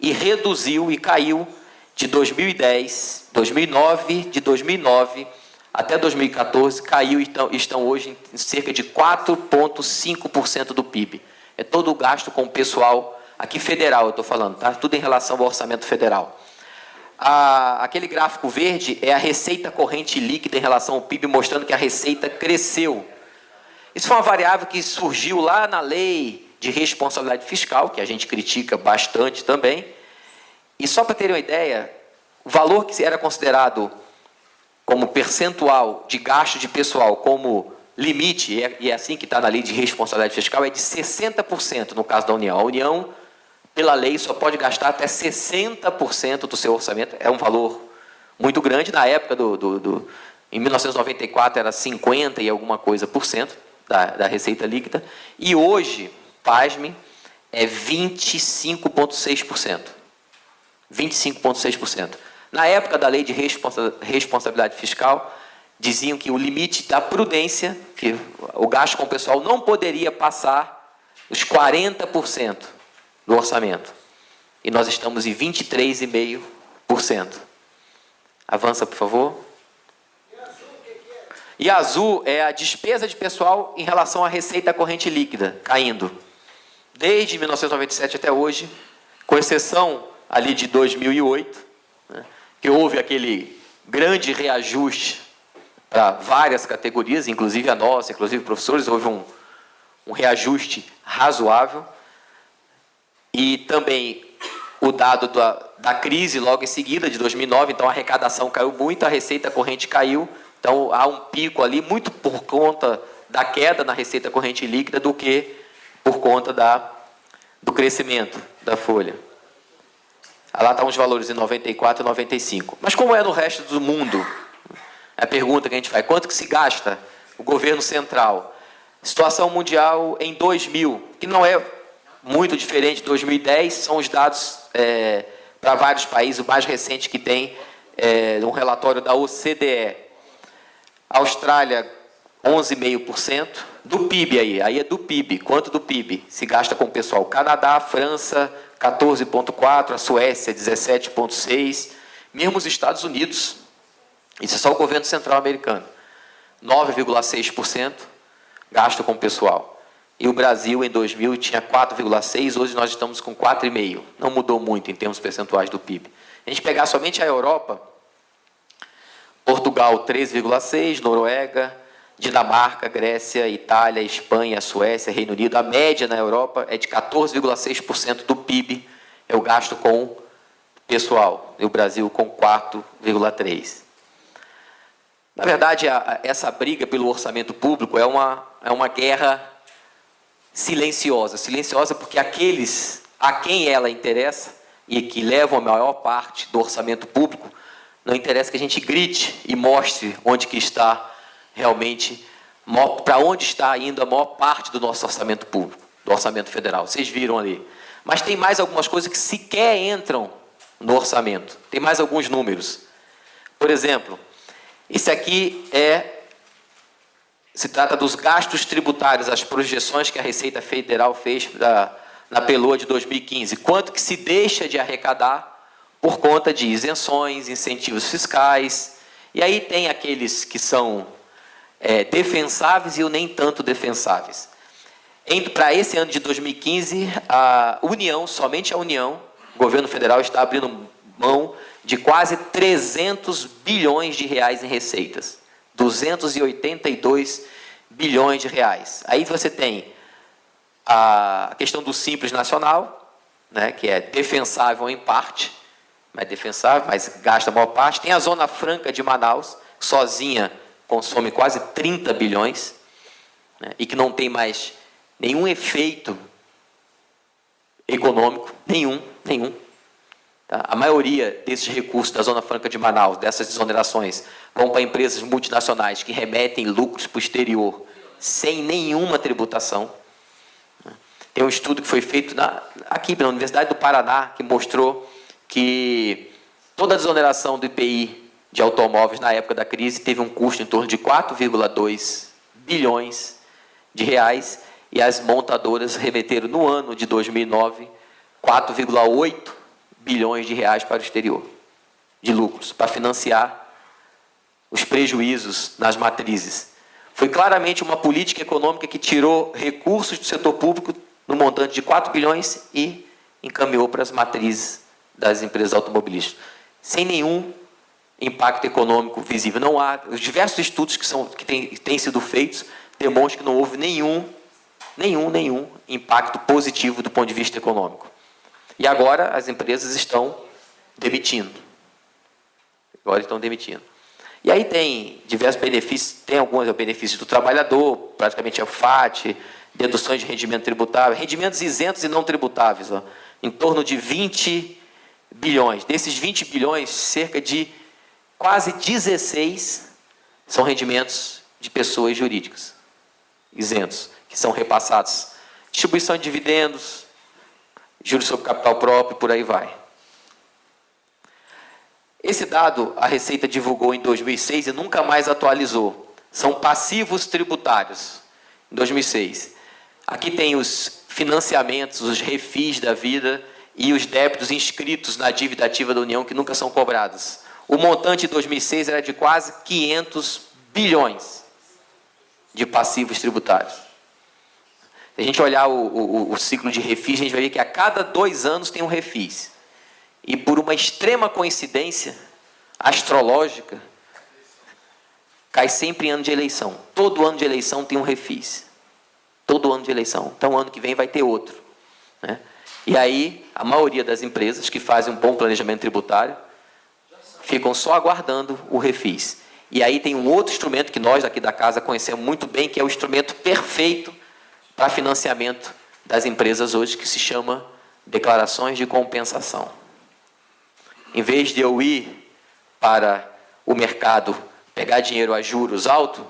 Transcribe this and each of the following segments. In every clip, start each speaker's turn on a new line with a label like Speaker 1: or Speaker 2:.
Speaker 1: e reduziu e caiu de 2010, 2009, de 2009 até 2014, caiu e estão hoje em cerca de 4,5% do PIB. É todo o gasto com o pessoal, aqui federal eu estou falando, tá? Tudo em relação ao orçamento federal. Aquele gráfico verde é a receita corrente líquida em relação ao PIB, mostrando que a receita cresceu. Isso foi uma variável que surgiu lá na lei de responsabilidade fiscal, que a gente critica bastante também. E só para terem uma ideia, o valor que era considerado como percentual de gasto de pessoal como limite, e é assim que está na lei de responsabilidade fiscal, é de 60% no caso da União. A União, pela lei, só pode gastar até 60% do seu orçamento. É um valor muito grande. Na época em 1994 era 50 e alguma coisa por cento da receita líquida. E hoje, pasmem, é 25,6%. 25,6%. Na época da lei de responsabilidade fiscal, diziam que o limite da prudência, que o gasto com o pessoal não poderia passar os 40% do orçamento. E nós estamos em 23,5%. Avança, por favor. E azul é a despesa de pessoal em relação à receita corrente líquida, caindo. Desde 1997 até hoje, com exceção ali de 2008, né, que houve aquele grande reajuste para várias categorias, inclusive a nossa, inclusive professores, houve um reajuste razoável. E também o dado da crise logo em seguida, de 2009, então a arrecadação caiu muito, a receita corrente caiu, então há um pico ali, muito por conta da queda na receita corrente líquida do que por conta do crescimento da folha. Lá estão os valores em 94 e 95. Mas como é no resto do mundo? É a pergunta que a gente faz. Quanto que se gasta o governo central? Situação mundial em 2000, que não é muito diferente de 2010, são os dados para vários países. O mais recente que tem um relatório da OCDE. Austrália, 11,5% do PIB aí é do PIB. Quanto do PIB se gasta com o pessoal? Canadá, França, 14,4%, a Suécia, 17,6%, mesmo os Estados Unidos, isso é só o governo central americano, 9,6% gasto com o pessoal. E o Brasil, em 2000, tinha 4,6%, hoje nós estamos com 4,5%. Não mudou muito em termos percentuais do PIB. A gente pegar somente a Europa, Portugal, 13,6%, Noruega, Dinamarca, Grécia, Itália, Espanha, Suécia, Reino Unido. A média na Europa é de 14,6% do PIB, é o gasto com pessoal. E o Brasil com 4,3%. Na verdade, essa briga pelo orçamento público é uma guerra silenciosa. Silenciosa porque aqueles a quem ela interessa e que levam a maior parte do orçamento público, não interessa que a gente grite e mostre onde que está realmente, para onde está indo a maior parte do nosso orçamento público, do orçamento federal. Vocês viram ali. Mas tem mais algumas coisas que sequer entram no orçamento. Tem mais alguns números. Por exemplo, isso aqui se trata dos gastos tributários, as projeções que a Receita Federal fez na PELOA de 2015. Quanto que se deixa de arrecadar por conta de isenções, incentivos fiscais. E aí tem aqueles que são defensáveis e o nem tanto defensáveis. Para esse ano de 2015, a União, somente a União, o governo federal está abrindo mão de quase 300 bilhões de reais em receitas. 282 bilhões de reais. Aí você tem a questão do Simples Nacional, né, que é defensável em parte, mas defensável, mas gasta a maior parte. Tem a Zona Franca de Manaus, sozinha consome quase 30 bilhões, né, e que não tem mais nenhum efeito econômico, nenhum. Tá? A maioria desses recursos da Zona Franca de Manaus, dessas desonerações, vão para empresas multinacionais que remetem lucros para o exterior sem nenhuma tributação. Tem um estudo que foi feito aqui na Universidade do Paraná, que mostrou que toda a desoneração do IPI de automóveis na época da crise teve um custo em torno de 4,2 bilhões de reais, e as montadoras remeteram no ano de 2009 4,8 bilhões de reais para o exterior, de lucros, para financiar os prejuízos nas matrizes. Foi claramente uma política econômica que tirou recursos do setor público no montante de 4 bilhões e encaminhou para as matrizes das empresas automobilísticas, sem nenhum impacto econômico visível. Não há, os diversos estudos que têm sido feitos demonstram que não houve nenhum impacto positivo do ponto de vista econômico. E agora as empresas estão demitindo. E aí tem diversos benefícios, tem alguns benefícios do trabalhador, praticamente é o FAT, deduções de rendimento tributável, rendimentos isentos e não tributáveis, ó, em torno de 20 bilhões. Desses 20 bilhões, cerca de quase 16 são rendimentos de pessoas jurídicas, isentos, que são repassados. Distribuição de dividendos, juros sobre capital próprio, por aí vai. Esse dado a Receita divulgou em 2006 e nunca mais atualizou. São passivos tributários, em 2006. Aqui tem os financiamentos, os refis da vida e os débitos inscritos na dívida ativa da União que nunca são cobrados. O montante de 2006 era de quase 500 bilhões de passivos tributários. Se a gente olhar o ciclo de refis, a gente vai ver que a cada 2 anos tem um refis. E por uma extrema coincidência astrológica, cai sempre em ano de eleição. Todo ano de eleição tem um refis. Todo ano de eleição. Então, ano que vem vai ter outro, né? E aí, a maioria das empresas que fazem um bom planejamento tributário ficam só aguardando o refis. E aí tem um outro instrumento que nós aqui da casa conhecemos muito bem, que é o instrumento perfeito para financiamento das empresas hoje, que se chama declarações de compensação. Em vez de eu ir para o mercado pegar dinheiro a juros altos,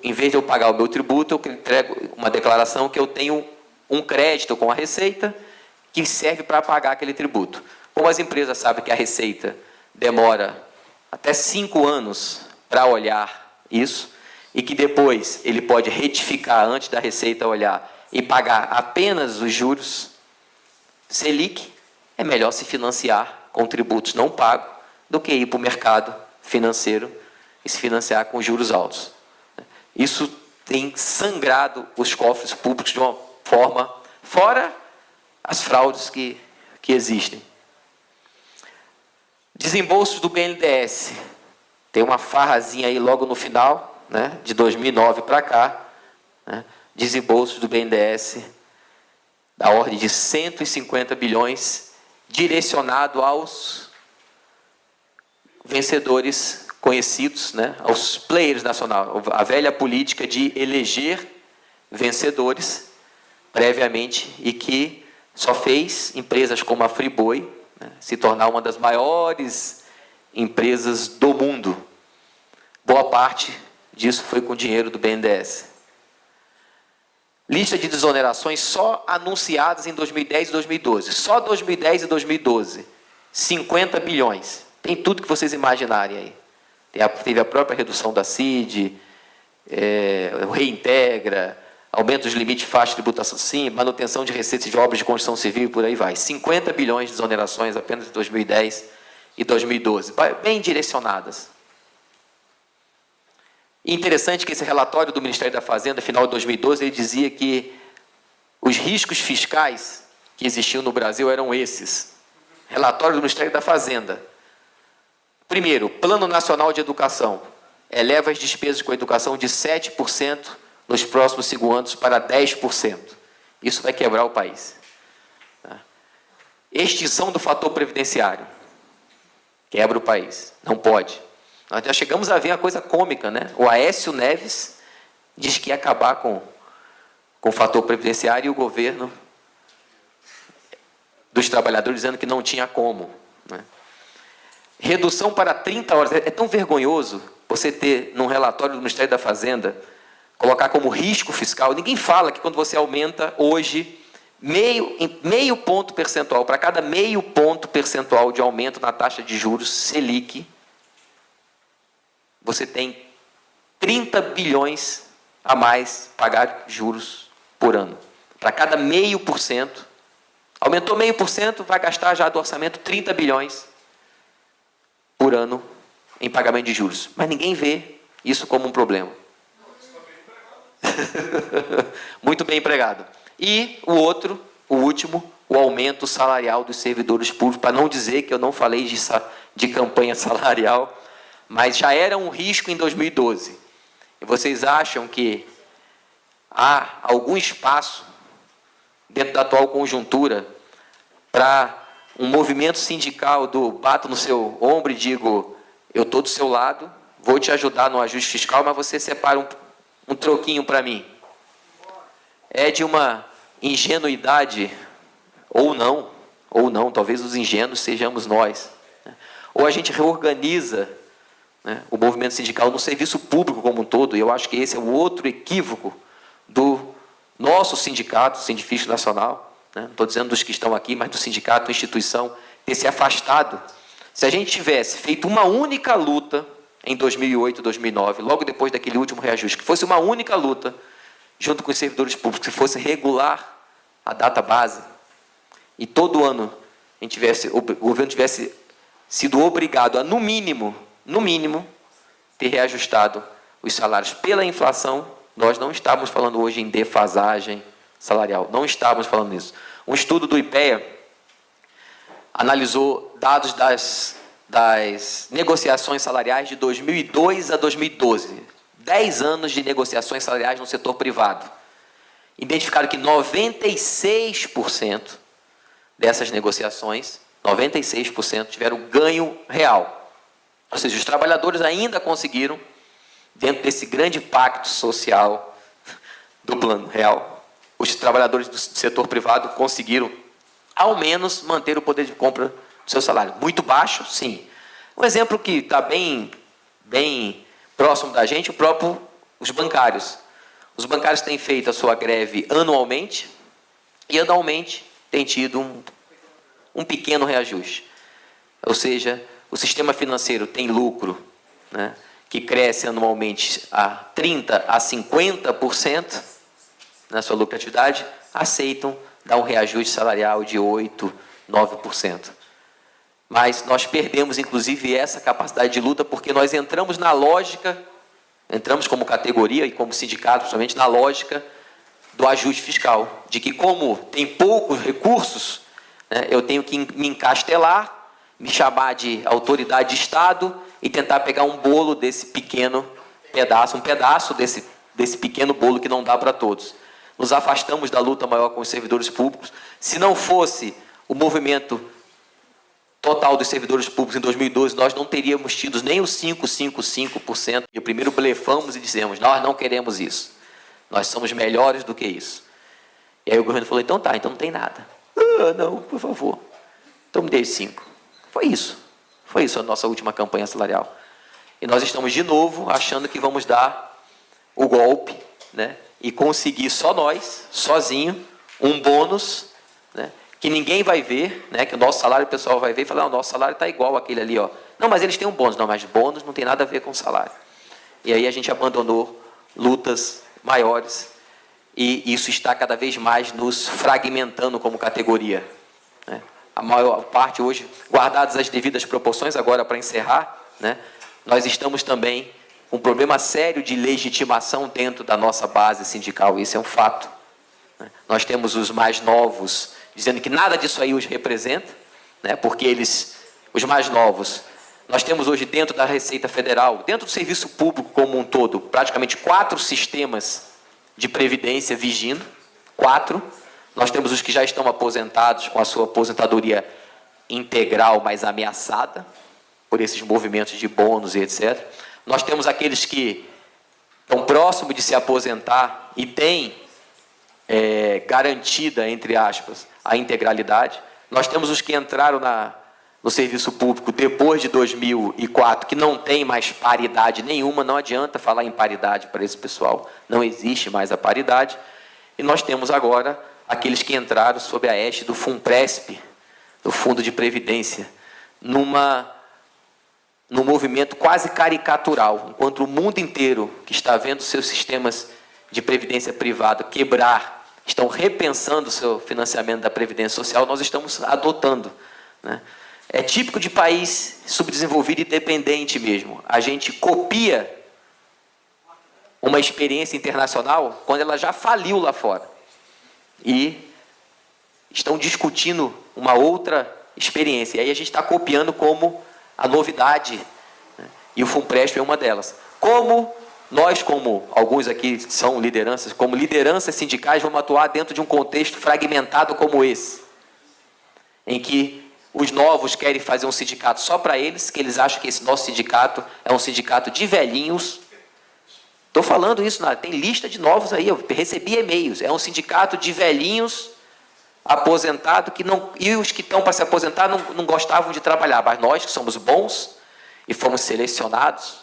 Speaker 1: em vez de eu pagar o meu tributo, eu entrego uma declaração que eu tenho um crédito com a Receita que serve para pagar aquele tributo. Como as empresas sabem que a Receita demora até 5 anos para olhar isso, e que depois ele pode retificar antes da Receita olhar e pagar apenas os juros Selic, é melhor se financiar com tributos não pagos do que ir para o mercado financeiro e se financiar com juros altos. Isso tem sangrado os cofres públicos de uma forma, fora as fraudes que existem. Desembolsos do BNDES. Tem uma farrazinha aí logo no final, né, de 2009 para cá, né, desembolsos do BNDES da ordem de 150 bilhões direcionado aos vencedores conhecidos, né, aos players nacionais, a velha política de eleger vencedores previamente e que só fez empresas como a Friboi, né, se tornar uma das maiores empresas do mundo. Boa parte disso foi com dinheiro do BNDES. Lista de desonerações só anunciadas em 2010 e 2012. Só 2010 e 2012. 50 bilhões. Tem tudo que vocês imaginarem aí. Teve a própria redução da CID, o Reintegra, aumento dos limites de faixa de tributação, sim, manutenção de receitas de obras de construção civil e por aí vai. 50 bilhões de desonerações apenas em 2010 e 2012. Bem direcionadas. E interessante que esse relatório do Ministério da Fazenda, final de 2012, ele dizia que os riscos fiscais que existiam no Brasil eram esses. Relatório do Ministério da Fazenda. Primeiro, Plano Nacional de Educação. Eleva as despesas com a educação de 7% nos próximos 5 anos para 10%. Isso vai quebrar o país. Extinção do fator previdenciário. Quebra o país. Não pode. Nós já chegamos a ver uma coisa cômica, né? O Aécio Neves diz que ia acabar com o fator previdenciário e o governo dos trabalhadores dizendo que não tinha como, né? Redução para 30 horas. É tão vergonhoso você ter, num relatório do Ministério da Fazenda, colocar como risco fiscal. Ninguém fala que quando você aumenta hoje meio ponto percentual, para cada meio ponto percentual de aumento na taxa de juros Selic, você tem 30 bilhões a mais pagar juros por ano. Para cada 0,5% Aumentou 0,5%, vai gastar já do orçamento 30 bilhões por ano em pagamento de juros. Mas ninguém vê isso como um problema. Muito bem empregado. E o último, o aumento salarial dos servidores públicos, para não dizer que eu não falei de campanha salarial, mas já era um risco em 2012. E vocês acham que há algum espaço, dentro da atual conjuntura, para um movimento sindical do bato no seu ombro e digo, eu estou do seu lado, vou te ajudar no ajuste fiscal, mas você separa um troquinho para mim? É de uma ingenuidade, ou não, talvez os ingênuos sejamos nós. Ou a gente reorganiza, né, o movimento sindical no serviço público como um todo, e eu acho que esse é o outro equívoco do nosso sindicato, Sindifisco Nacional, né, não estou dizendo dos que estão aqui, mas do sindicato, instituição, ter se afastado. Se a gente tivesse feito uma única luta em 2008, 2009, logo depois daquele último reajuste, que fosse uma única luta, junto com os servidores públicos, que fosse regular a data base, e todo ano o governo tivesse sido obrigado a, no mínimo, ter reajustado os salários pela inflação, nós não estávamos falando hoje em defasagem salarial, não estávamos falando nisso. Um estudo do IPEA analisou dados das negociações salariais de 2002 a 2012. 10 anos de negociações salariais no setor privado. Identificaram que 96% dessas negociações, 96% tiveram ganho real. Ou seja, os trabalhadores ainda conseguiram, dentro desse grande pacto social do plano real, os trabalhadores do setor privado conseguiram, ao menos, manter o poder de compra do seu salário. Muito baixo, sim. Um exemplo que está bem próximo da gente, os bancários. Os bancários têm feito a sua greve anualmente e anualmente tem tido um pequeno reajuste. Ou seja, o sistema financeiro tem lucro, né, que cresce anualmente a 30% a 50% na sua lucratividade, aceitam dar um reajuste salarial de 8%, 9%. Mas nós perdemos, inclusive, essa capacidade de luta, porque nós entramos na lógica, entramos como categoria e como sindicato, principalmente na lógica do ajuste fiscal, de que como tem poucos recursos, né, eu tenho que me encastelar, me chamar de autoridade de Estado e tentar pegar um bolo desse pequeno pedaço, um pedaço desse pequeno bolo que não dá para todos. Nos afastamos da luta maior com os servidores públicos. Se não fosse o movimento total dos servidores públicos em 2012, nós não teríamos tido nem os 5,55%. E primeiro blefamos e dissemos, nós não queremos isso. Nós somos melhores do que isso. E aí o governo falou, então tá, então não tem nada. Ah, não, por favor. Então me dê 5. Foi isso a nossa última campanha salarial. E nós estamos de novo achando que vamos dar o golpe, né, e conseguir só nós, sozinho, um bônus, né, que ninguém vai ver, né, que o nosso salário, o pessoal vai ver e falar, o nosso salário está igual àquele ali, ó. Não, mas eles têm um bônus. Não, mas bônus não tem nada a ver com salário. E aí a gente abandonou lutas maiores e isso está cada vez mais nos fragmentando como categoria, né? A maior parte hoje, guardadas as devidas proporções, agora para encerrar, né, nós estamos também com um problema sério de legitimação dentro da nossa base sindical, isso é um fato, né? Nós temos os mais novos dizendo que nada disso aí os representa, né, porque os mais novos, nós temos hoje dentro da Receita Federal, dentro do serviço público como um todo, praticamente 4 sistemas de previdência vigindo, 4. Nós temos os que já estão aposentados com a sua aposentadoria integral, mas ameaçada por esses movimentos de bônus e etc. Nós temos aqueles que estão próximos de se aposentar e têm garantida, entre aspas, a integralidade. Nós temos os que entraram no serviço público depois de 2004, que não tem mais paridade nenhuma, não adianta falar em paridade para esse pessoal, não existe mais a paridade. E nós temos agora aqueles que entraram sob a égide do FUNPRESP, do Fundo de Previdência, num movimento quase caricatural, enquanto o mundo inteiro que está vendo seus sistemas de previdência privada quebrar, estão repensando o seu financiamento da Previdência Social, nós estamos adotando, né? É típico de país subdesenvolvido e dependente mesmo. A gente copia uma experiência internacional quando ela já faliu lá fora. E estão discutindo uma outra experiência. E aí a gente está copiando como a novidade, né? E o FUNPRESP é uma delas. Como nós, como alguns aqui são lideranças, como lideranças sindicais, vamos atuar dentro de um contexto fragmentado como esse, em que os novos querem fazer um sindicato só para eles, que eles acham que esse nosso sindicato é um sindicato de velhinhos. Estou falando isso, tem lista de novos aí, eu recebi e-mails. É um sindicato de velhinhos aposentados, que não, e os que estão para se aposentar não gostavam de trabalhar, mas nós que somos bons e fomos selecionados,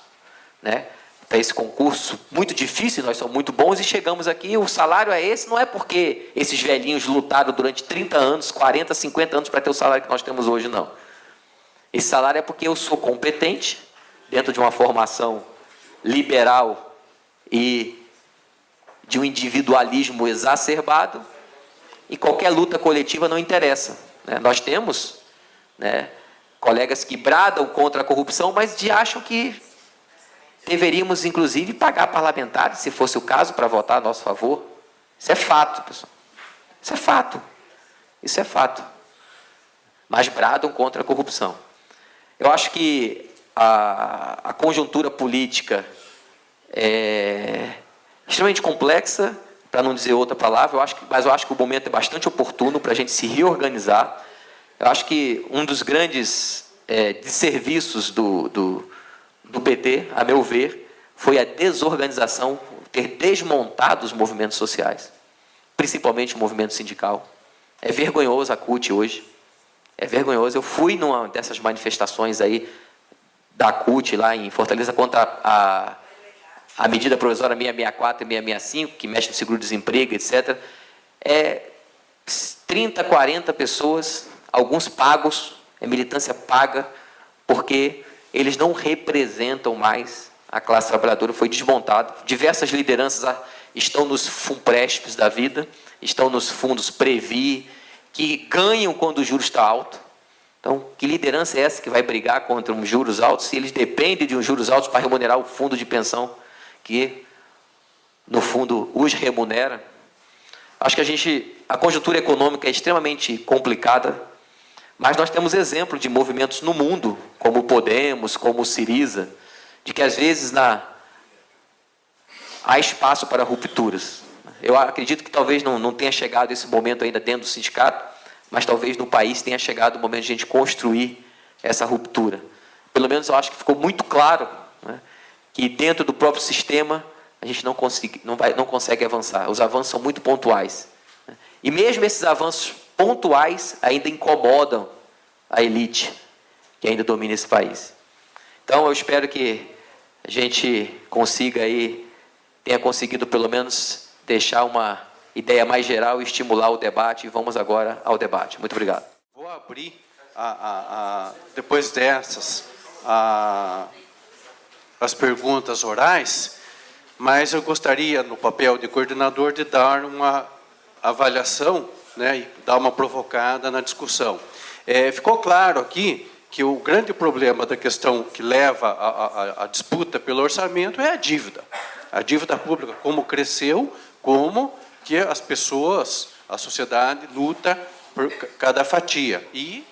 Speaker 1: né, para esse concurso muito difícil, nós somos muito bons e chegamos aqui, o salário é esse, não é porque esses velhinhos lutaram durante 30 anos, 40, 50 anos para ter o salário que nós temos hoje, não. Esse salário é porque eu sou competente, dentro de uma formação liberal e de um individualismo exacerbado, e qualquer luta coletiva não interessa, né? Nós temos, né, colegas que bradam contra a corrupção, mas acham que deveríamos, inclusive, pagar parlamentares, se fosse o caso, para votar a nosso favor. Isso é fato, pessoal. Isso é fato. Isso é fato. Mas bradam contra a corrupção. Eu acho que a conjuntura política é extremamente complexa, para não dizer outra palavra, mas eu acho que o momento é bastante oportuno para a gente se reorganizar. Eu acho que um dos grandes desserviços do PT, a meu ver, foi a desorganização, ter desmontado os movimentos sociais, principalmente o movimento sindical. É vergonhoso a CUT hoje, é vergonhoso. Eu fui numa dessas manifestações aí da CUT lá em Fortaleza contra a medida provisória 664 e 665, que mexe no seguro-desemprego, etc. 30, 40 pessoas, alguns pagos, militância paga, porque eles não representam mais a classe trabalhadora, foi desmontado. Diversas lideranças estão nos FUNPRESPs da vida, estão nos fundos Previ, que ganham quando o juro está alto. Então, que liderança é essa que vai brigar contra uns juros altos, se eles dependem de uns juros altos para remunerar o fundo de pensão, que, no fundo, os remunera? Acho que a conjuntura econômica é extremamente complicada, mas nós temos exemplo de movimentos no mundo, como o Podemos, como o Siriza, de que, às vezes, há espaço para rupturas. Eu acredito que talvez não tenha chegado esse momento ainda dentro do sindicato, mas talvez no país tenha chegado o momento de a gente construir essa ruptura. Pelo menos eu acho que ficou muito claro, né, que dentro do próprio sistema a gente não consegue avançar. Os avanços são muito pontuais. E mesmo esses avanços pontuais ainda incomodam a elite que ainda domina esse país. Então eu espero que a gente tenha conseguido pelo menos deixar uma ideia mais geral e estimular o debate. E vamos agora ao debate. Muito obrigado.
Speaker 2: Vou abrir, depois dessas, as perguntas orais, mas eu gostaria, no papel de coordenador, de dar uma avaliação, né, e dar uma provocada na discussão. Ficou claro aqui que o grande problema da questão que leva à disputa pelo orçamento é a dívida. A dívida pública, como cresceu, como que as pessoas, a sociedade, luta por cada fatia. E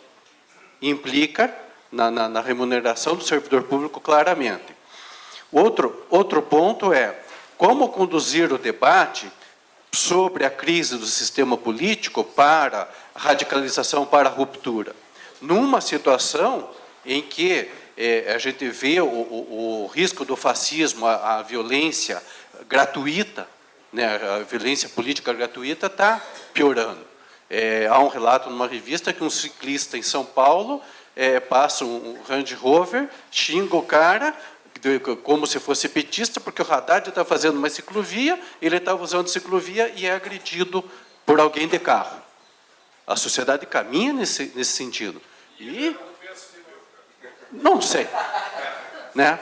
Speaker 2: implica na remuneração do servidor público claramente. Outro ponto é como conduzir o debate sobre a crise do sistema político para a radicalização, para a ruptura. Numa situação em que a gente vê o risco do fascismo, a violência gratuita, né, a violência política gratuita está piorando. Há um relato numa revista que um ciclista em São Paulo passa um Range Rover, xinga o cara, como se fosse petista, porque o Haddad está fazendo uma ciclovia, ele estava usando ciclovia e é agredido por alguém de carro. A sociedade caminha nesse sentido. E não sei, né?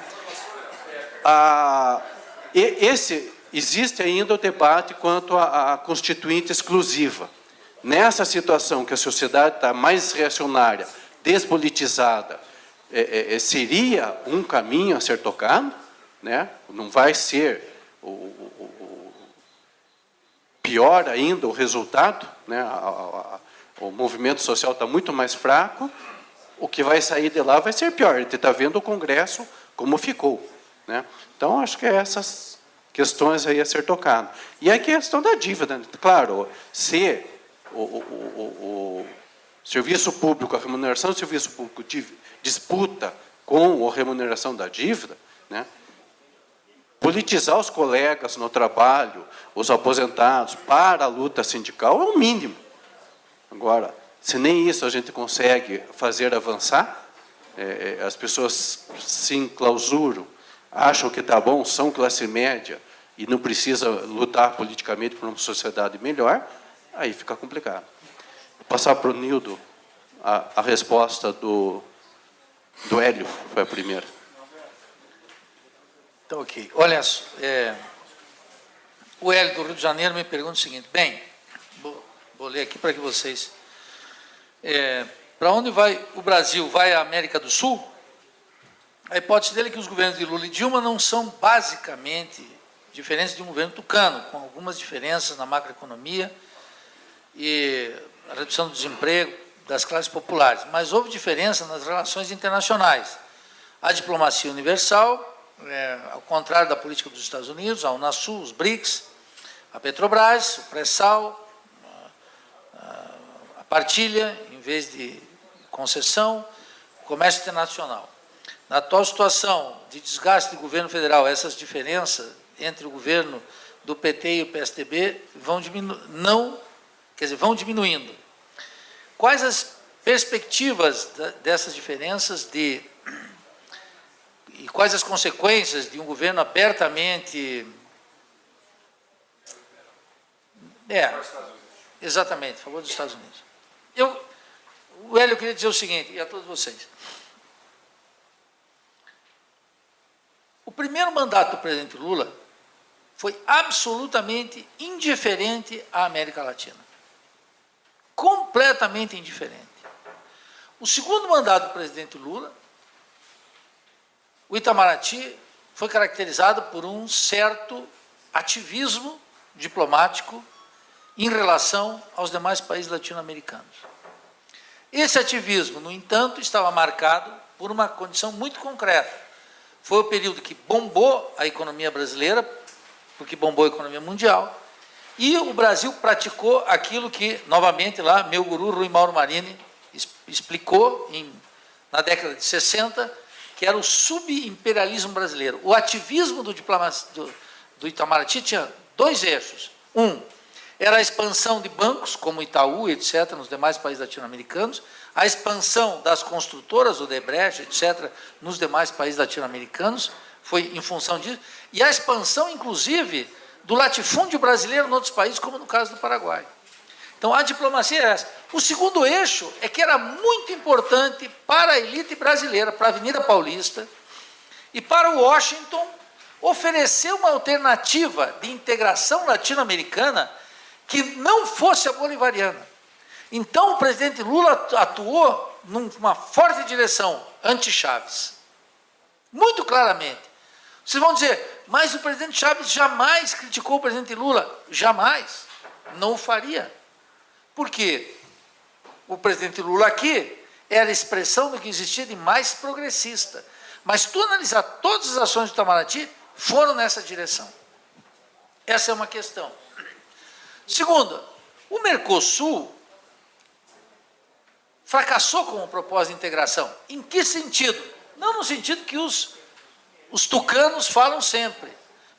Speaker 2: existe ainda o debate quanto à constituinte exclusiva. Nessa situação que a sociedade está mais reacionária, despolitizada, seria um caminho a ser tocado, né? Não vai ser pior ainda o resultado, né? O movimento social está muito mais fraco, o que vai sair de lá vai ser pior. A gente está vendo o Congresso como ficou, né? Então, acho que essas questões aí a ser tocado. E a questão da dívida, né? Claro, se o serviço público, a remuneração do serviço público disputa com a remuneração da dívida, né? Politizar os colegas no trabalho, os aposentados, para a luta sindical é o mínimo. Agora, se nem isso a gente consegue fazer avançar, as pessoas se enclausuram, acham que está bom, são classe média e não precisa lutar politicamente por uma sociedade melhor, aí fica complicado. Vou passar para o Nildo a resposta do Hélio, foi a primeira.
Speaker 3: Então, ok. Olha só, o Hélio do Rio de Janeiro me pergunta o seguinte, bem, vou ler aqui para que vocês... para onde vai o Brasil? Vai a América do Sul? A hipótese dele é que os governos de Lula e Dilma não são basicamente diferentes de um governo tucano, com algumas diferenças na macroeconomia e a redução do desemprego das classes populares, mas houve diferença nas relações internacionais. A diplomacia universal, ao contrário da política dos Estados Unidos, a Unasul, os BRICS, a Petrobras, o pré-sal, a partilha, em vez de concessão, o comércio internacional. Na atual situação de desgaste do governo federal, essas diferenças entre o governo do PT e o PSDB vão diminuindo. Quais as perspectivas dessas diferenças e quais as consequências de um governo abertamente... exatamente, a favor dos Estados Unidos. O Hélio queria dizer o seguinte, e a todos vocês. O primeiro mandato do presidente Lula foi absolutamente indiferente à América Latina. Completamente indiferente. O segundo mandato do presidente Lula, o Itamaraty, foi caracterizado por um certo ativismo diplomático em relação aos demais países latino-americanos. Esse ativismo, no entanto, estava marcado por uma condição muito concreta. Foi o período que bombou a economia brasileira, porque bombou a economia mundial, e o Brasil praticou aquilo que, novamente, lá, meu guru Rui Mauro Marini explicou na década de 60, que era o subimperialismo brasileiro. O ativismo do Itamaraty tinha dois eixos. Um, era a expansão de bancos, como Itaú, etc., nos demais países latino-americanos, a expansão das construtoras, Odebrecht, etc., nos demais países latino-americanos, foi em função disso, e a expansão, inclusive, do latifúndio brasileiro em outros países, como no caso do Paraguai. Então, a diplomacia é essa. O segundo eixo é que era muito importante para a elite brasileira, para a Avenida Paulista, e para o Washington, oferecer uma alternativa de integração latino-americana que não fosse a bolivariana. Então, o presidente Lula atuou numa forte direção anti-Chaves. Muito claramente. Vocês vão dizer, mas o presidente Chaves jamais criticou o presidente Lula. Jamais. Não o faria. Por quê? O presidente Lula aqui era a expressão do que existia de mais progressista. Mas tu analisar todas as ações do Itamaraty, foram nessa direção. Essa é uma questão. Segunda, o Mercosul fracassou com o propósito de integração. Em que sentido? Não no sentido que os tucanos falam sempre,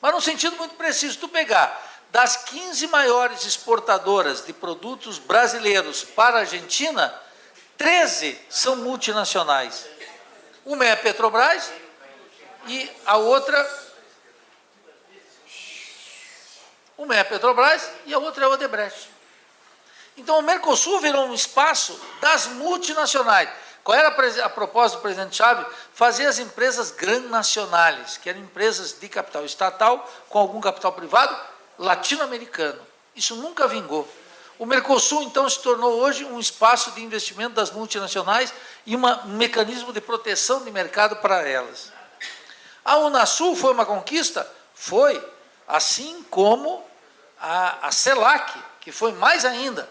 Speaker 3: mas num sentido muito preciso. Tu pegar das 15 maiores exportadoras de produtos brasileiros para a Argentina, 13 são multinacionais. Uma é a Petrobras e a outra... Uma é a Petrobras e a outra é a Odebrecht. Então, o Mercosul virou um espaço das multinacionais. Qual era a proposta do presidente Chávez? Fazer as empresas transnacionais, que eram empresas de capital estatal, com algum capital privado, latino-americano. Isso nunca vingou. O Mercosul, então, se tornou hoje um espaço de investimento das multinacionais e um mecanismo de proteção de mercado para elas. A Unasul foi uma conquista? Foi, assim como a CELAC, que foi mais ainda.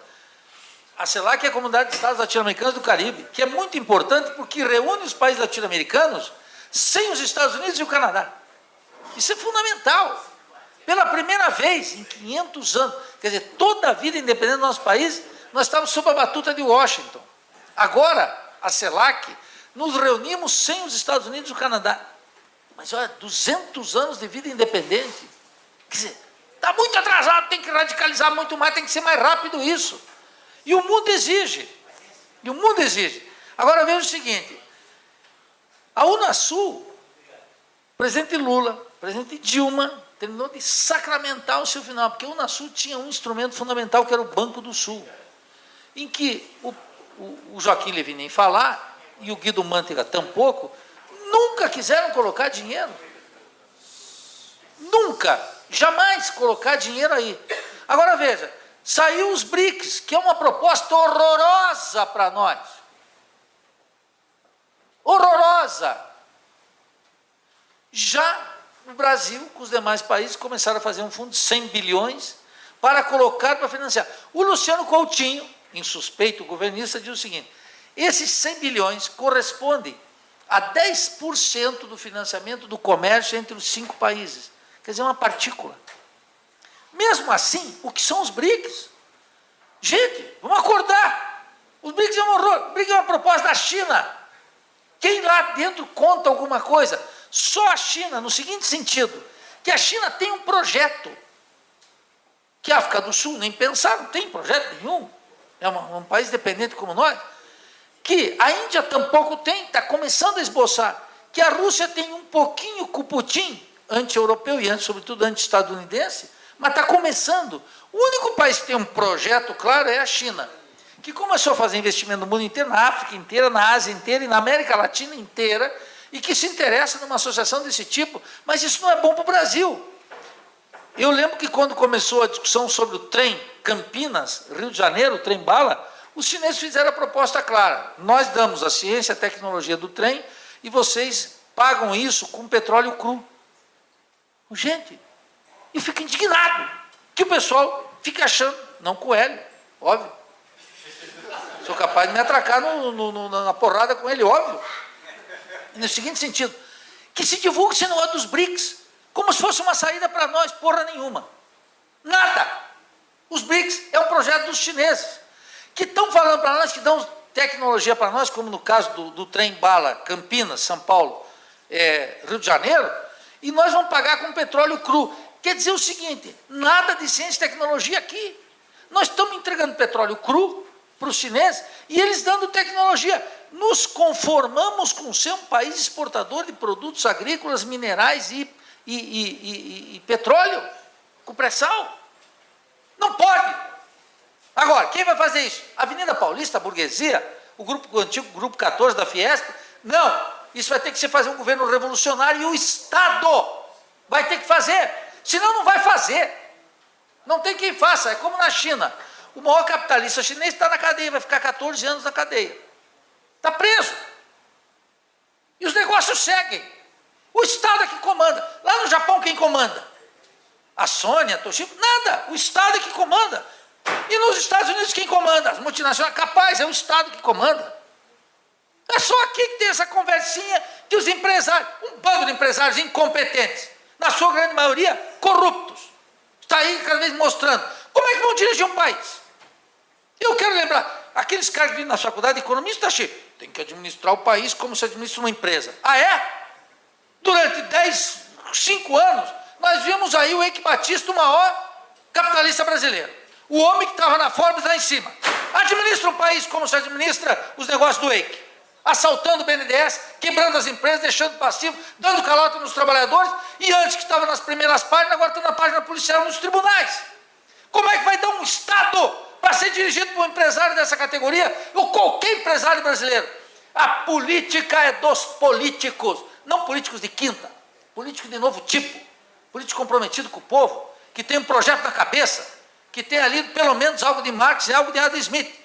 Speaker 3: A CELAC é a Comunidade de Estados Latino-Americanos do Caribe, que é muito importante porque reúne os países latino-americanos sem os Estados Unidos e o Canadá. Isso é fundamental. Pela primeira vez em 500 anos, quer dizer, toda a vida independente do nosso país, nós estávamos sob a batuta de Washington. Agora, a CELAC, nos reunimos sem os Estados Unidos e o Canadá. Mas olha, 200 anos de vida independente. Quer dizer, está muito atrasado, tem que radicalizar muito mais, tem que ser mais rápido isso. E o mundo exige. E o mundo exige. Agora veja o seguinte, a Unasul, o presidente Lula, o presidente Dilma, terminou de sacramentar o seu final, porque a Unasul tinha um instrumento fundamental, que era o Banco do Sul, em que o Joaquim Levy nem falar, e o Guido Mantega tampouco, nunca quiseram colocar dinheiro. Nunca, jamais colocar dinheiro aí. Agora veja, saiu os BRICS, que é uma proposta horrorosa para nós. Horrorosa. Já o Brasil, com os demais países, começaram a fazer um fundo de 100 bilhões para colocar, para financiar. O Luciano Coutinho, insuspeito governista, diz o seguinte, esses 100 bilhões correspondem a 10% do financiamento do comércio entre os 5 países. Quer dizer, uma partícula. Mesmo assim, o que são os BRICS? Gente, vamos acordar. Os BRICS é um horror. O BRICS é uma proposta da China. Quem lá dentro conta alguma coisa? Só a China, no seguinte sentido, que a China tem um projeto, que a África do Sul nem pensar, não tem projeto nenhum, é um país dependente como nós, que a Índia tampouco tem, está começando a esboçar, que a Rússia tem um pouquinho cuputim, anti-europeu e, sobretudo, anti-estadunidense, mas está começando. O único país que tem um projeto claro é a China, que começou a fazer investimento no mundo inteiro, na África inteira, na Ásia inteira e na América Latina inteira, e que se interessa numa associação desse tipo, mas isso não é bom para o Brasil. Eu lembro que quando começou a discussão sobre o trem Campinas, Rio de Janeiro, o trem-bala, os chineses fizeram a proposta clara. Nós damos a ciência, a tecnologia do trem, e vocês pagam isso com petróleo cru. Gente, eu fico indignado, que o pessoal fica achando, não Coelho, óbvio. Sou capaz de me atracar na porrada com ele, óbvio. No seguinte sentido, que se divulgue esse negócio dos BRICS, como se fosse uma saída para nós, porra nenhuma. Nada. Os BRICS é um projeto dos chineses, que estão falando para nós, que dão tecnologia para nós, como no caso do trem-bala, Campinas, São Paulo, Rio de Janeiro, e nós vamos pagar com petróleo cru. Quer dizer o seguinte, nada de ciência e tecnologia aqui. Nós estamos entregando petróleo cru para os chineses, e eles dando tecnologia. Nos conformamos com ser um país exportador de produtos agrícolas, minerais e petróleo, com pré-sal? Não pode. Agora, quem vai fazer isso? A Avenida Paulista, a burguesia, o antigo Grupo 14 da Fiesp? Não, isso vai ter que ser fazer um governo revolucionário e o Estado vai ter que fazer, senão não vai fazer. Não tem quem faça, é como na China. O maior capitalista chinês está na cadeia, vai ficar 14 anos na cadeia. Está preso. E os negócios seguem. O Estado é que comanda. Lá no Japão, quem comanda? A Sony, a Toshiba? Nada. O Estado é que comanda. E nos Estados Unidos, quem comanda? As multinacionais? Capaz, é o Estado que comanda. É só aqui que tem essa conversinha que os empresários, um bando de empresários incompetentes, na sua grande maioria, corruptos, está aí cada vez mostrando. Como é que vão dirigir um país? Eu quero lembrar, aqueles caras que vêm na faculdade de economia, está cheio. Tem que administrar o país como se administra uma empresa. Ah, é? Durante 5 anos, nós vimos aí o Eike Batista, o maior capitalista brasileiro. O homem que estava na Forbes lá em cima. Administra o país como se administra os negócios do Eike. Assaltando o BNDES, quebrando as empresas, deixando passivo, dando calota nos trabalhadores, e antes que estava nas primeiras páginas, agora está na página policial nos tribunais. Como é que vai dar um Estado para ser dirigido por um empresário dessa categoria, ou qualquer empresário brasileiro? A política é dos políticos, não políticos de quinta, políticos de novo tipo, político comprometido com o povo, que tem um projeto na cabeça, que tem ali pelo menos algo de Marx e algo de Adam Smith.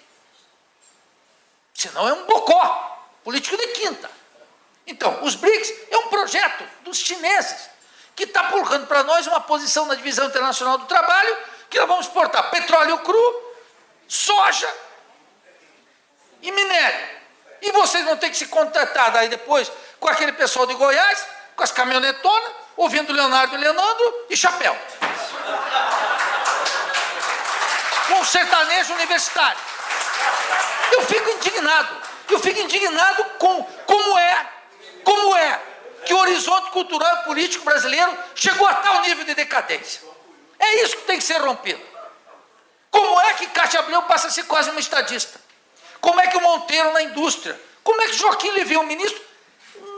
Speaker 3: Senão é um bocó, político de quinta. Então, os BRICS é um projeto dos chineses, que está colocando para nós uma posição na divisão internacional do trabalho, que nós vamos exportar petróleo cru, soja e minério. E vocês vão ter que se contentar daí depois com aquele pessoal de Goiás, com as caminhonetonas, ouvindo Leonardo e Leonardo e chapéu. Com um sertanejo universitário. Eu fico indignado com como é que o horizonte cultural e político brasileiro chegou a tal nível de decadência. É isso que tem que ser rompido. Como é que Cátia Abreu passa a ser quase uma estadista? Como é que o Monteiro na indústria? Como é que Joaquim Levy, um ministro,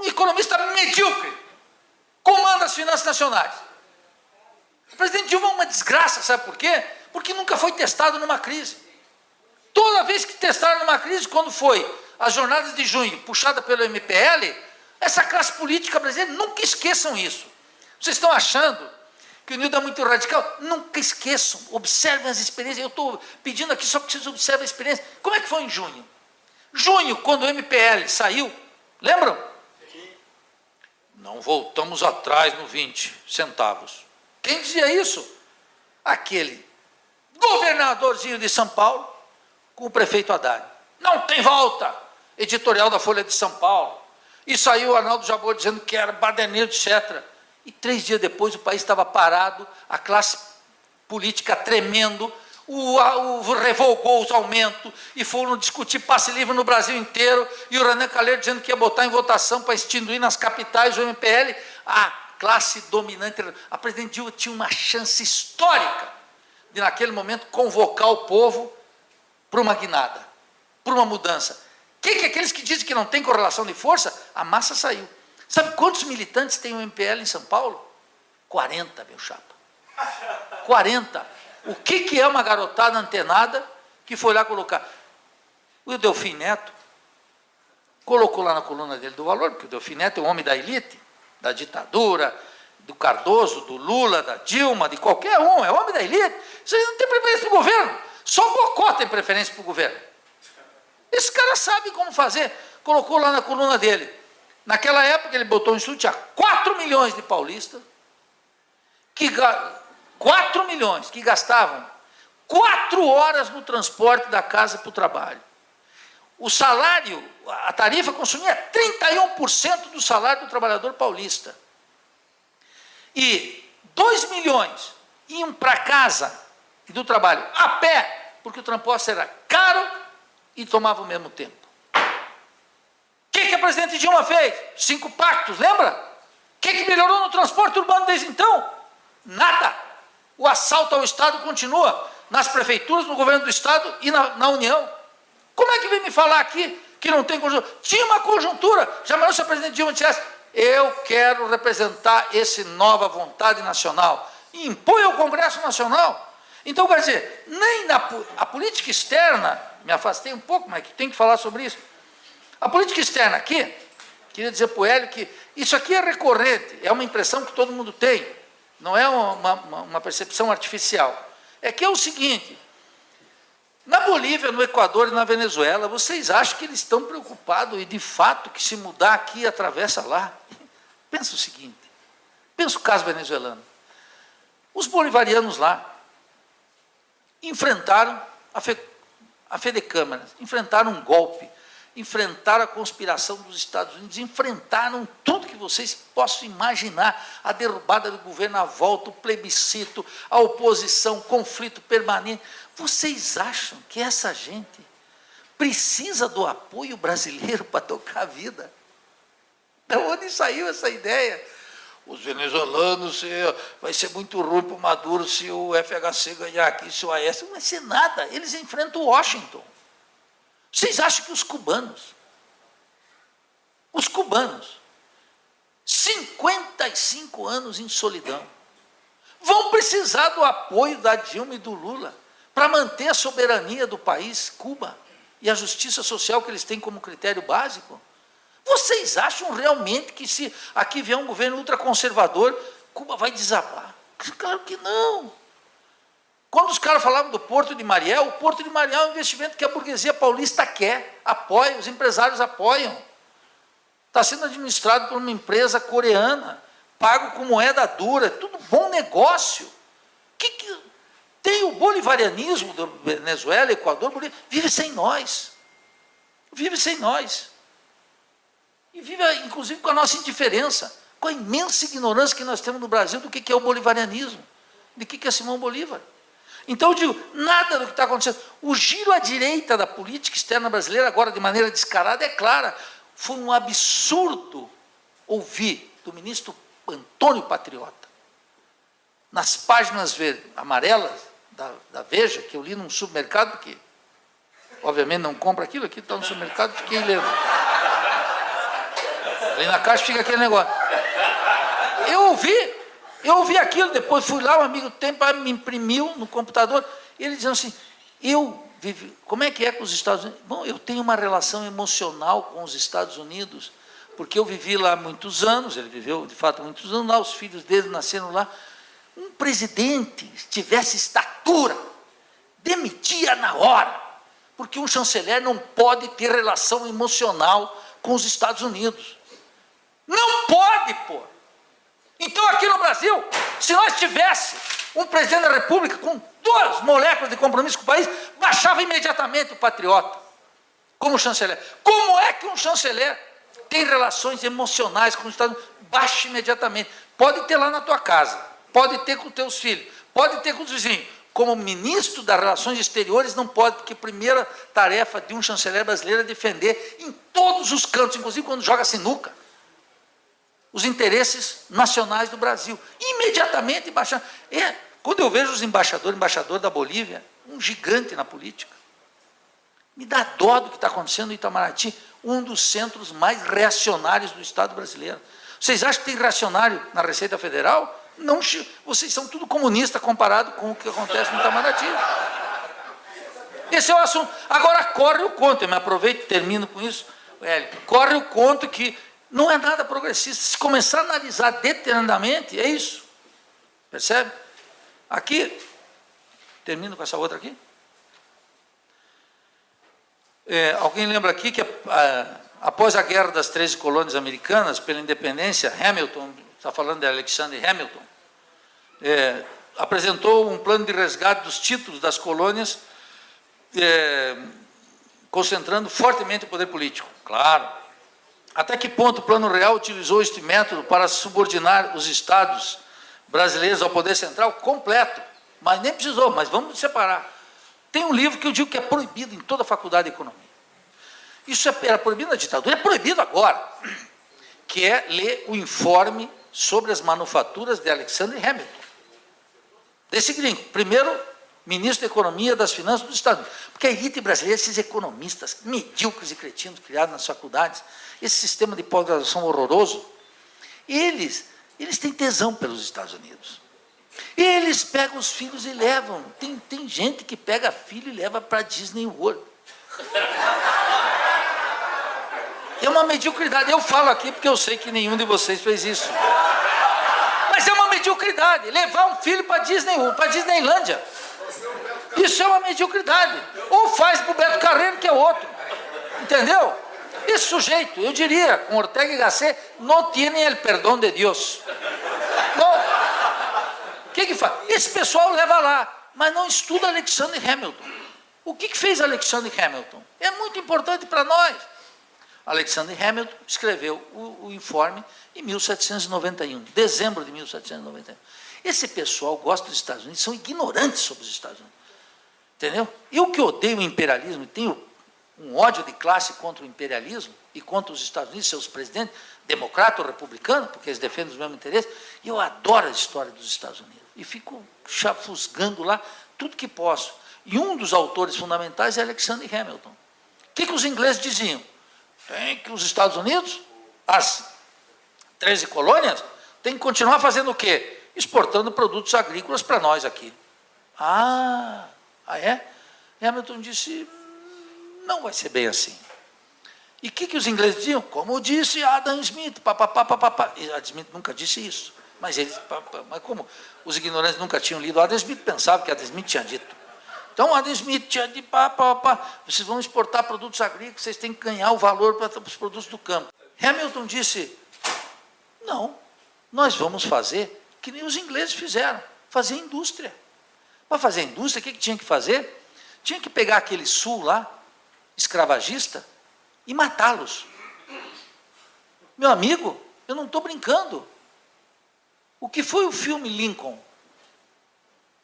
Speaker 3: um economista medíocre, comanda as finanças nacionais? O presidente Dilma é uma desgraça, sabe por quê? Porque nunca foi testado numa crise. Toda vez que testaram numa crise, quando foi as jornadas de junho, puxada pelo MPL, essa classe política brasileira, nunca esqueçam isso. Vocês estão achando que o Nildo é muito radical? Nunca esqueçam, observem as experiências. Eu estou pedindo aqui só para vocês observem a experiência. Como é que foi em junho? Junho, quando o MPL saiu, lembram? Não voltamos atrás no 20 centavos. Quem dizia isso? Aquele governadorzinho de São Paulo com o prefeito Haddad. Não tem volta! Editorial da Folha de São Paulo. E saiu o Arnaldo Jabor dizendo que era baderneiro, etc. E 3 dias depois o país estava parado, a classe política tremendo, revogou os aumentos e foram discutir passe livre no Brasil inteiro, e o Renan Calheiros dizendo que ia botar em votação para extinguir nas capitais o MPL. A classe dominante, a presidente Dilma tinha uma chance histórica de, naquele momento, convocar o povo para uma guinada, para uma mudança. Que aqueles que dizem que não tem correlação de força, a massa saiu. Sabe quantos militantes tem o MPL em São Paulo? 40, meu chapa. 40. O que é uma garotada antenada que foi lá colocar? O Delfim Neto colocou lá na coluna dele do Valor, porque o Delfim Neto é um homem da elite, da ditadura, do Cardoso, do Lula, da Dilma, de qualquer um, é homem da elite. Isso aí não tem preferência para o governo. Só o Bocó tem preferência para o governo. Esse cara sabe como fazer. Colocou lá na coluna dele. Naquela época ele botou um estudo, tinha 4 milhões de paulistas, 4 milhões que gastavam 4 horas no transporte da casa para o trabalho. O salário, a tarifa consumia 31% do salário do trabalhador paulista. E 2 milhões iam para casa e do trabalho a pé, porque o transporte era caro e tomava o mesmo tempo. O que a presidente Dilma fez? 5 pactos, lembra? O que melhorou no transporte urbano desde então? Nada. O assalto ao Estado continua nas prefeituras, no governo do Estado e na União. Como é que vem me falar aqui que não tem conjuntura? Tinha uma conjuntura. Já imaginou se a presidente Dilma dissesse: eu quero representar essa nova vontade nacional, e impõe ao Congresso Nacional. Então, quer dizer, nem a política externa, me afastei um pouco, mas tem que falar sobre isso. A política externa aqui, queria dizer para o Hélio que isso aqui é recorrente, é uma impressão que todo mundo tem, não é uma percepção artificial. É que é o seguinte: na Bolívia, no Equador e na Venezuela, vocês acham que eles estão preocupados e, de fato, que se mudar aqui, atravessa lá? Pensa o seguinte, pensa o caso venezuelano. Os bolivarianos lá enfrentaram a Fedecâmara, enfrentaram um golpe, enfrentaram a conspiração dos Estados Unidos, enfrentaram tudo que vocês possam imaginar, a derrubada do governo, a volta, o plebiscito, a oposição, o conflito permanente. Vocês acham que essa gente precisa do apoio brasileiro para tocar a vida? De onde saiu essa ideia? Os venezuelanos, vai ser muito ruim para o Maduro se o FHC ganhar aqui, se o AS, não vai ser nada, eles enfrentam Washington. Vocês acham que os cubanos, 55 anos em solidão, vão precisar do apoio da Dilma e do Lula para manter a soberania do país, Cuba? e a justiça social que eles têm como critério básico? Vocês acham realmente que se aqui vier um governo ultraconservador, Cuba vai desabar? Claro que não. Quando os caras falavam do Porto de Mariel, o Porto de Mariel é um investimento que a burguesia paulista quer, apoia, os empresários apoiam. Está sendo administrado por uma empresa coreana, pago com moeda dura, é tudo bom negócio. Tem o bolivarianismo da Venezuela, Equador, Bolívia, vive sem nós. Vive sem nós. E vive, inclusive, com a nossa indiferença, com a imensa ignorância que nós temos no Brasil do que é o bolivarianismo, de que é Simão Bolívar. Então, eu digo, nada do que está acontecendo. O giro à direita da política externa brasileira, agora de maneira descarada, é clara. Foi um absurdo ouvir do ministro Antônio Patriota, nas páginas amarelas da Veja, que eu li num supermercado, porque, obviamente, não compra aquilo, aqui está no supermercado, fiquei lendo. Ali na caixa fica aquele negócio. Eu ouvi aquilo, depois fui lá, um amigo do tempo me imprimiu no computador, e ele dizendo assim, como é que é com os Estados Unidos? Bom, eu tenho uma relação emocional com os Estados Unidos, porque eu vivi lá muitos anos, ele viveu, de fato, muitos anos lá, os filhos dele nasceram lá. Um presidente, se tivesse estatura, demitia na hora, porque um chanceler não pode ter relação emocional com os Estados Unidos. Não pode, pô! Então, aqui no Brasil, se nós tivéssemos um presidente da República com 2 moléculas de compromisso com o país, baixava imediatamente o Patriota, como chanceler. Como é que um chanceler tem relações emocionais com os Estados Unidos? Baixa imediatamente. Pode ter lá na tua casa, pode ter com os teus filhos, pode ter com os vizinhos. Como ministro das Relações Exteriores, não pode, porque a primeira tarefa de um chanceler brasileiro é defender em todos os cantos, inclusive quando joga sinuca, os interesses nacionais do Brasil. Imediatamente baixar. Quando eu vejo os embaixador da Bolívia, um gigante na política, me dá dó do que está acontecendo no Itamaraty, um dos centros mais reacionários do Estado brasileiro. Vocês acham que tem reacionário na Receita Federal? Não, vocês são tudo comunistas comparado com o que acontece no Itamaraty. Esse é o assunto. Agora corre o conto, eu me aproveito e termino com isso, Hélio. Corre o conto que não é nada progressista. Se começar a analisar detalhadamente, é isso. Percebe? Aqui, termino com essa outra aqui. Alguém lembra aqui que após a guerra das 13 colônias americanas pela independência, Hamilton, está falando de Alexander Hamilton, apresentou um plano de resgate dos títulos das colônias, concentrando fortemente o poder político. Claro. Até que ponto o Plano Real utilizou este método para subordinar os estados brasileiros ao poder central? Completo. Mas nem precisou, mas vamos separar. Tem um livro que eu digo que é proibido em toda a faculdade de economia. Isso era proibido na ditadura, é proibido agora, que é ler o informe sobre as manufaturas de Alexander Hamilton. Desse gringo, primeiro ministro da Economia e das Finanças dos Estados Unidos. Porque a elite brasileira, esses economistas medíocres e cretinos criados nas faculdades, esse sistema de pós-graduação horroroso, eles têm tesão pelos Estados Unidos. Eles pegam os filhos e levam. Tem gente que pega filho e leva para Disney World. É uma mediocridade. Eu falo aqui porque eu sei que nenhum de vocês fez isso. Mas é uma mediocridade. Levar um filho para Disneylândia. Isso é uma mediocridade. Ou faz para o Beto Carreiro, que é outro. Entendeu? Esse sujeito, eu diria, com Ortega y Gasset, não tiene el perdão de Deus. Não. O que faz? Esse pessoal leva lá, mas não estuda Alexander Hamilton. O que fez Alexander Hamilton? É muito importante para nós. Alexander Hamilton escreveu o informe em 1791, dezembro de 1791. Esse pessoal gosta dos Estados Unidos, são ignorantes sobre os Estados Unidos. Entendeu? Eu que odeio o imperialismo, tenho um ódio de classe contra o imperialismo e contra os Estados Unidos, seus presidentes, democrata ou republicano, porque eles defendem os mesmos interesses, e eu adoro a história dos Estados Unidos. E fico chafusgando lá tudo que posso. E um dos autores fundamentais é Alexander Hamilton. O que os ingleses diziam? Tem que os Estados Unidos, as 13 colônias, tem que continuar fazendo o quê? Exportando produtos agrícolas para nós aqui. É? Hamilton disse, Não vai ser bem assim. E o que os ingleses diziam? Como disse Adam Smith, papapá. E Adam Smith nunca disse isso. Mas como os ignorantes nunca tinham lido Adam Smith, pensavam que Adam Smith tinha dito. Então, Adam Smith tinha dito, vocês vão exportar produtos agrícolas, vocês têm que ganhar o valor para os produtos do campo. Hamilton disse, não, nós vamos fazer que nem os ingleses fizeram, fazer indústria. Para fazer indústria, o que tinha que fazer? Tinha que pegar aquele sul lá, escravagista, e matá-los. Meu amigo, eu não estou brincando. O que foi o filme Lincoln?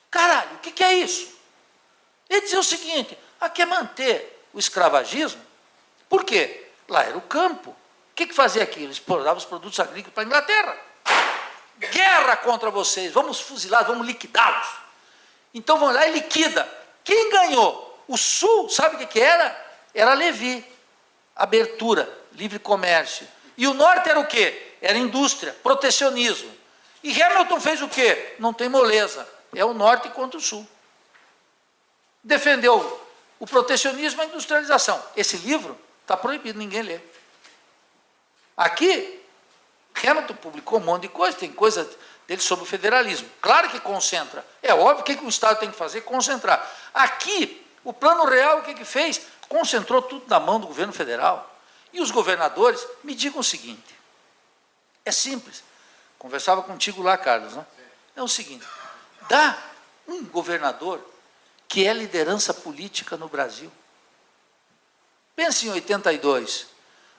Speaker 3: Caralho, o que é isso? Ele dizia o seguinte, aqui é manter o escravagismo. Por quê? Lá era o campo. O que fazia aqui? Eles exportavam os produtos agrícolas para a Inglaterra. Guerra contra vocês, vamos fuzilar, vamos liquidá-los. Então vão lá e liquida. Quem ganhou? O Sul, sabe o que era? Era Levi. Abertura, livre comércio. E o Norte era o quê? Era indústria, protecionismo. E Hamilton fez o quê? Não tem moleza. É o Norte contra o Sul. Defendeu o protecionismo e a industrialização. Esse livro está proibido, ninguém lê. Aqui, Hamilton publicou um monte de coisa, tem coisa dele sobre o federalismo. Claro que concentra. É óbvio que o Estado tem que fazer? Concentrar. Aqui, o Plano Real, o que fez? Concentrou tudo na mão do governo federal. E os governadores me digam o seguinte, é simples, conversava contigo lá, Carlos, né? É o seguinte, dá um governador que é liderança política no Brasil. Pense em 82,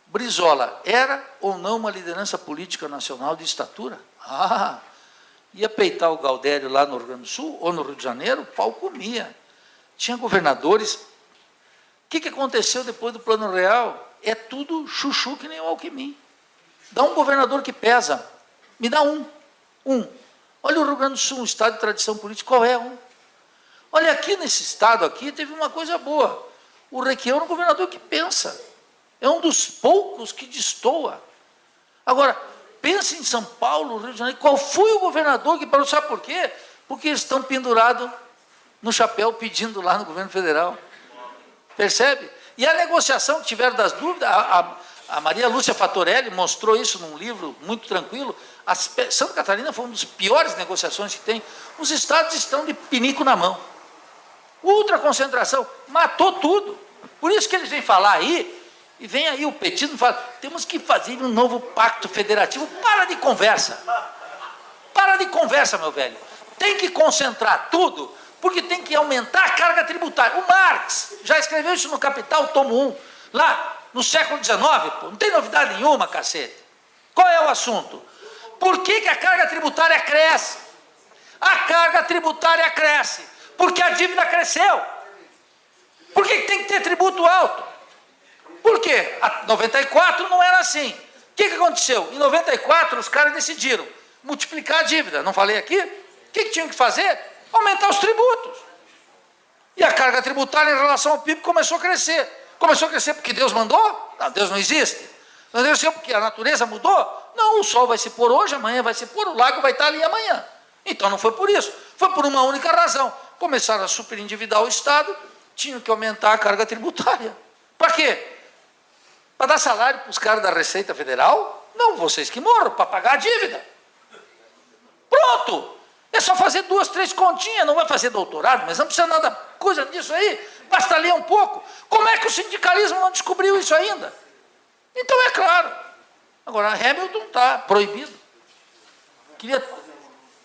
Speaker 3: Brizola era ou não uma liderança política nacional de estatura? Ia peitar o Gaudério lá no Rio Grande do Sul ou no Rio de Janeiro, o pau comia. Tinha governadores. O que aconteceu depois do Plano Real? É tudo chuchu que nem o Alckmin. Dá um governador que pesa. Me dá um. Olha o Rio Grande do Sul, um estado de tradição política, qual é um? Olha, aqui nesse estado aqui teve uma coisa boa. O Requião é um governador que pensa. É um dos poucos que destoa. Agora, pense em São Paulo, Rio de Janeiro, qual foi o governador que parou? Sabe por quê? Porque eles estão pendurados no chapéu pedindo lá no governo federal. Percebe? E a negociação que tiveram das dúvidas, a Maria Lúcia Fatorelli mostrou isso num livro muito tranquilo. Santa Catarina foi uma das piores negociações que tem. Os estados estão de pinico na mão. Ultraconcentração, matou tudo. Por isso que eles vêm falar aí, e vem aí o petino e fala, temos que fazer um novo pacto federativo. Para de conversa. Para de conversa, meu velho. Tem que concentrar tudo, porque tem que aumentar a carga tributária. O Marx já escreveu isso no Capital, tomo 1, lá no século XIX, pô. Não tem novidade nenhuma, cacete. Qual é o assunto? Por que a carga tributária cresce? A carga tributária cresce porque a dívida cresceu. Por que tem que ter tributo alto? Por quê? Em 94 não era assim. O que aconteceu? Em 94 os caras decidiram multiplicar a dívida. Não falei aqui? O que tinham que fazer? Aumentar os tributos. E a carga tributária em relação ao PIB começou a crescer. Começou a crescer porque Deus mandou? Não, Deus não existe. Não cresceu porque a natureza mudou? Não, o sol vai se pôr hoje, amanhã vai se pôr, o lago vai estar ali amanhã. Então não foi por isso. Foi por uma única razão. Começaram a superendividar o Estado, tinham que aumentar a carga tributária. Para quê? Para dar salário para os caras da Receita Federal? Não, vocês que morram, para pagar a dívida. Pronto! É só fazer 2, 3 continhas, não vai fazer doutorado, mas não precisa nada, coisa disso aí, basta ler um pouco. Como é que o sindicalismo não descobriu isso ainda? Então é claro. Agora, Hamilton está proibido.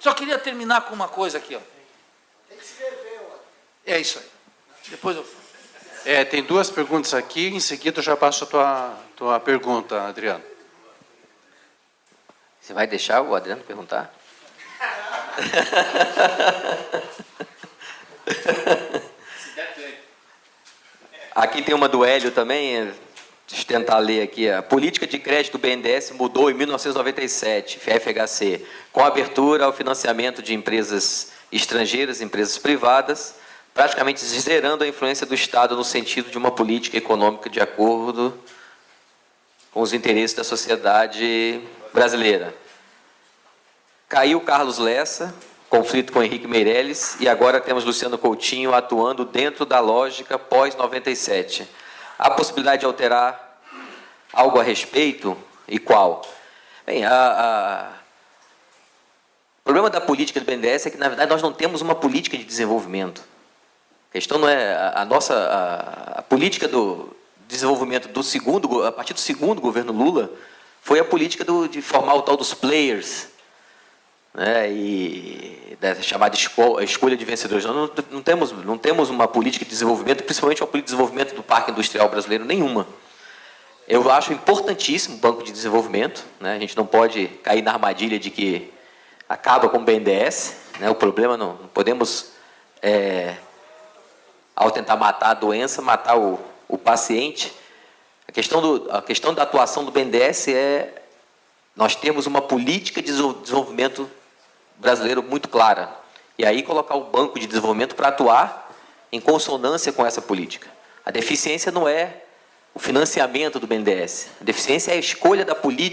Speaker 3: Só queria terminar com uma coisa aqui. Ó. Tem que escrever, ó. É isso aí. Depois eu...
Speaker 2: tem 2 perguntas aqui, em seguida eu já passo a tua pergunta, Adriano.
Speaker 1: Você vai deixar o Adriano perguntar? Aqui tem uma do Hélio também, deixa eu tentar ler aqui. A política de crédito do BNDES mudou em 1997, FHC, com abertura ao financiamento de empresas estrangeiras, empresas privadas, praticamente zerando a influência do Estado no sentido de uma política econômica de acordo com os interesses da sociedade brasileira. Caiu Carlos Lessa, conflito com Henrique Meirelles, e agora temos Luciano Coutinho atuando dentro da lógica pós-97. Há possibilidade de alterar algo a respeito? E qual? Bem, o problema da política do BNDES é que, na verdade, nós não temos uma política de desenvolvimento. A questão não é a política do desenvolvimento a partir do segundo governo Lula, foi a política de formar o tal dos players, né, e da chamada escolha de vencedores. Nós não temos uma política de desenvolvimento, principalmente uma política de desenvolvimento do parque industrial brasileiro, nenhuma. Eu acho importantíssimo o Banco de Desenvolvimento, né, a gente não pode cair na armadilha de que acaba com o BNDES, né, o problema não podemos, ao tentar matar a doença, matar o paciente. A questão da atuação do BNDES nós temos uma política de desenvolvimento brasileiro muito clara. E aí colocar o Banco de Desenvolvimento para atuar em consonância com essa política. A deficiência não é o financiamento do BNDES. A deficiência é a escolha da política